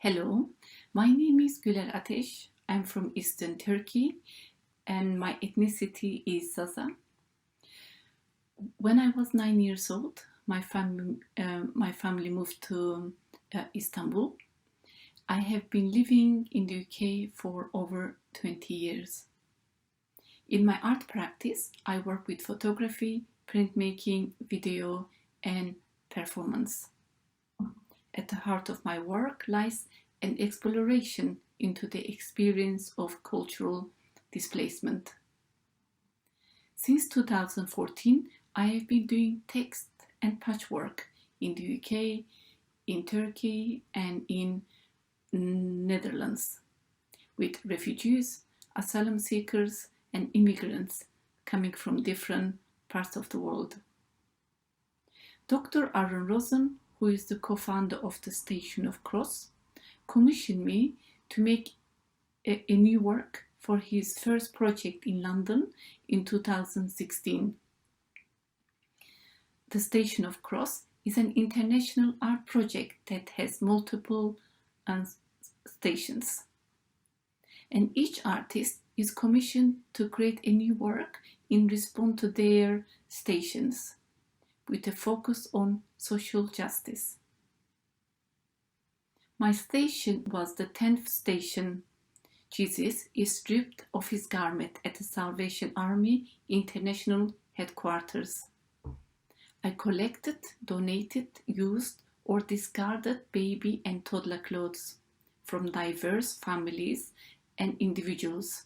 Hello, my name is Guler Ates. I'm from Eastern Turkey and my ethnicity is Zaza. When I was 9 years old, my family moved to Istanbul. I have been living in the UK for over 20 years. In my art practice, I work with photography, printmaking, video, and performance. At the heart of my work lies an exploration into the experience of cultural displacement. Since 2014, I have been doing text and patchwork in the UK, in Turkey, and in Netherlands with refugees, asylum seekers, and immigrants coming from different parts of the world. Dr. Aaron Rosen, who is the co-founder of the Station of Cross, commissioned me to make a new work for his first project in London in 2016. The Station of Cross is an international art project that has multiple stations. And each artist is commissioned to create a new work in response to their stations, with a focus on social justice. My station was the 10th station. Jesus is stripped of his garment at the Salvation Army International Headquarters. I collected, donated, used, or discarded baby and toddler clothes from diverse families and individuals.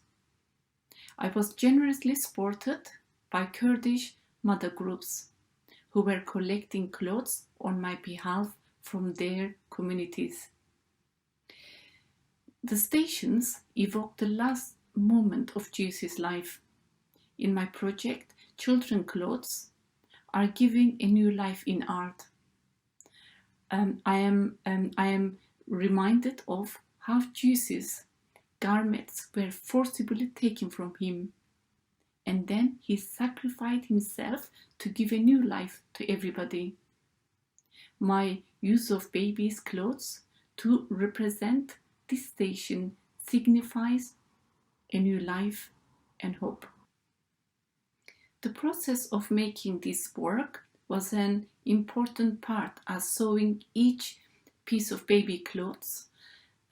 I was generously supported by Kurdish mother groups who were collecting clothes on my behalf from their communities. The stations evoke the last moment of Jesus' life. In my project, children's clothes are giving a new life in art. I am reminded of how Jesus' garments were forcibly taken from him, and then he sacrificed himself to give a new life to everybody. My use of babies' clothes to represent this station signifies a new life and hope. The process of making this work was an important part, as sewing each piece of baby clothes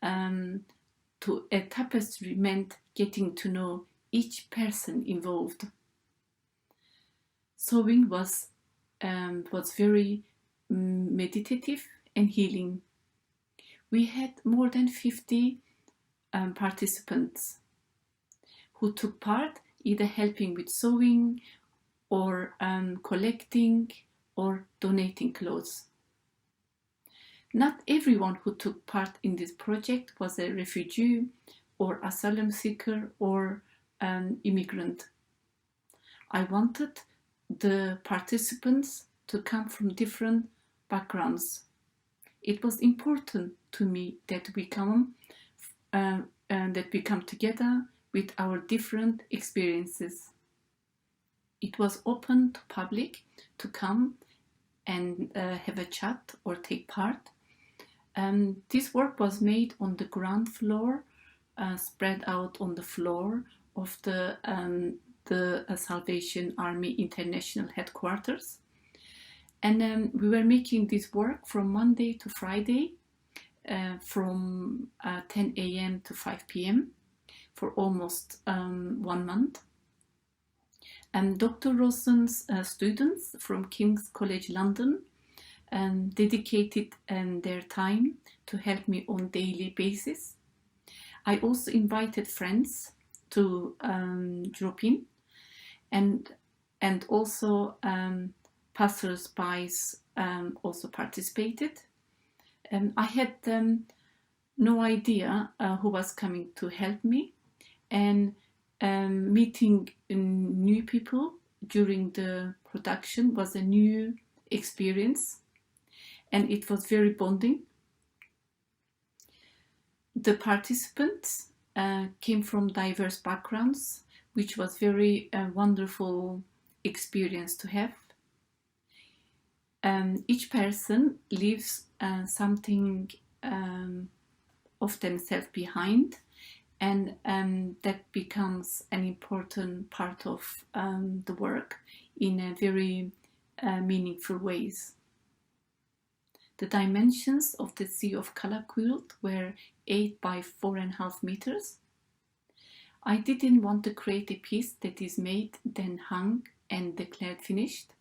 to a tapestry meant getting to know each person involved. Sewing was very meditative and healing. We had more than 50 participants who took part, either helping with sewing or collecting or donating clothes. Not everyone who took part in this project was a refugee or asylum seeker or immigrant. I wanted the participants to come from different backgrounds. It was important to me that we come together with our different experiences. It was open to public to come and have a chat or take part. This work was made on the ground floor, spread out on the floor of the Salvation Army International Headquarters. And we were making this work from Monday to Friday, from 10 a.m. to 5 p.m. for almost 1 month. And Dr. Rosen's students from King's College London dedicated their time to help me on a daily basis. I also invited friends to drop in, and also passers-by also participated. I had no idea who was coming to help me, and meeting new people during the production was a new experience, and it was very bonding. The participants came from diverse backgrounds, which was very wonderful experience to have. Each person lives something of themselves behind, and that becomes an important part of the work in a very meaningful ways. The dimensions of the Sea of Color quilt were 8 by 4.5 meters. I didn't want to create a piece that is made, then hung and declared finished.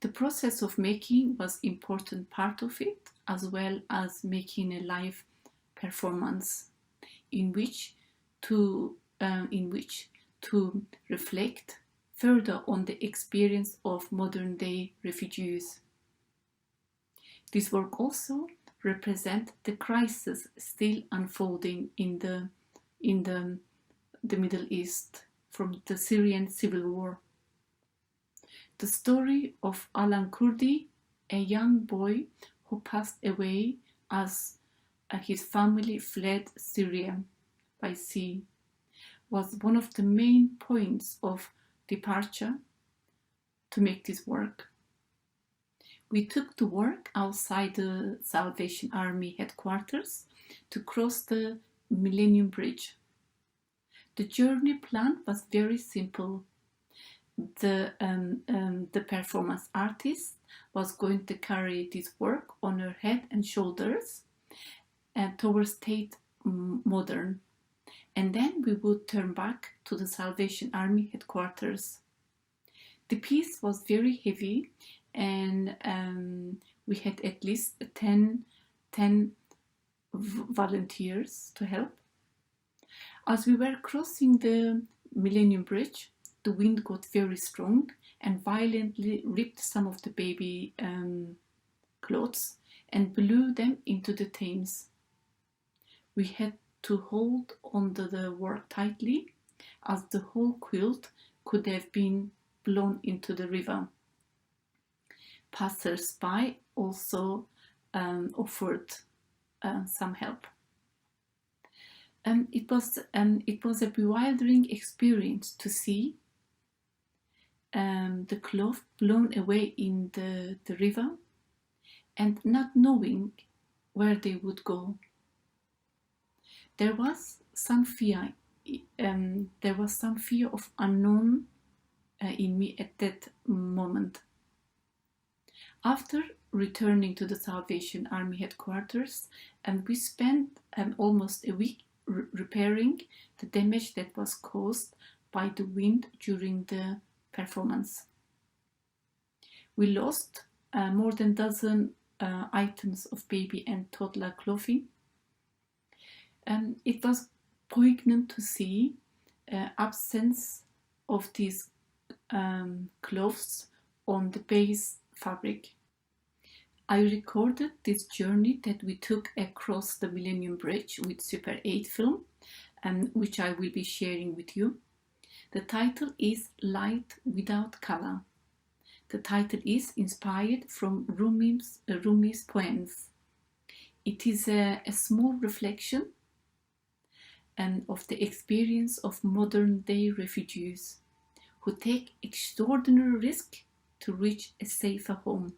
The process of making was an important part of it, as well as making a live performance in which to reflect further on the experience of modern-day refugees. This work also represents the crisis still unfolding in the Middle East from the Syrian civil war. The story of Alan Kurdi, a young boy who passed away as his family fled Syria by sea, was one of the main points of departure to make this work. We took the work outside the Salvation Army headquarters to cross the Millennium Bridge. The journey plan was very simple. The performance artist was going to carry this work on her head and shoulders and towards Tate Modern, and then we would turn back to the Salvation Army headquarters. The piece was very heavy, and we had at least 10 volunteers to help. As we were crossing the Millennium Bridge, the wind got very strong and violently ripped some of the baby clothes and blew them into the Thames. We had to hold onto the work tightly, as the whole quilt could have been blown into the river. Passers-by also offered some help. It was a bewildering experience to see the cloth blown away in the river and not knowing where they would go. There was some fear. There was some fear of unknown in me at that moment. After returning to the Salvation Army headquarters, we spent almost a week repairing the damage that was caused by the wind during the performance. We lost more than a dozen items of baby and toddler clothing. It was poignant to see absence of these clothes on the base fabric. I recorded this journey that we took across the Millennium Bridge with Super 8 film, which I will be sharing with you. The title is Light Without Color. The title is inspired from Rumi's poems. It is a small reflection of the experience of modern-day refugees who take extraordinary risk to reach a safer home.